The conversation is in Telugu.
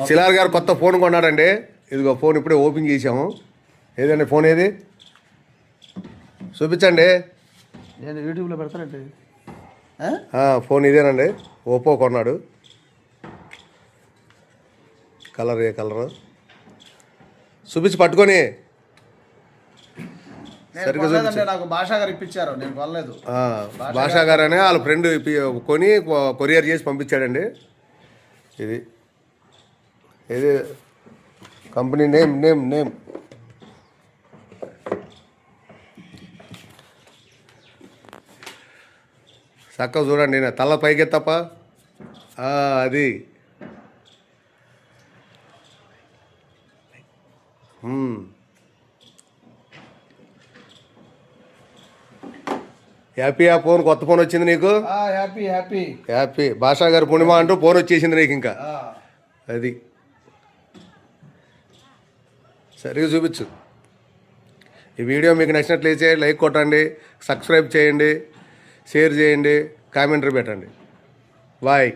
శిలార్ గారు కొత్త ఫోన్ కొన్నాడండి. ఇదిగో ఫోన్ ఇప్పుడే ఓపెన్ చేసాము. ఏదండి ఫోన్ ఏది చూపించండి. యూట్యూబ్లో పెడతానండి. ఫోన్ ఇదేనండి, ఓపో కొన్నాడు. కలర్ ఏ కలరు చూపించి పట్టుకొని సరిగ్గా చూపించి. నాకు భాషా గారు ఇప్పించారు, నేను కొనలేదు. భాషా గారు అనే వాళ్ళ ఫ్రెండ్ కొని కొరియర్ చేసి పంపించాడండి. ఇది కంపెనీ నేమ్ చక్కగా చూడండి. తల పైకెత్తప్ప అది హ్యాపీ. ఆ ఫోన్ కొత్త ఫోన్ వచ్చింది నీకు. Happy happy happy. భాషా గారు పూర్ణిమ అంటూ ఫోన్ వచ్చేసింది నీకు. ఇంకా అది సరిగ్గా చూపించు. ఈ వీడియో మీకు నచ్చినట్లయితే లైక్ కొట్టండి, సబ్స్క్రైబ్ చేయండి, షేర్ చేయండి, కామెంటరీ పెట్టండి. బాయ్.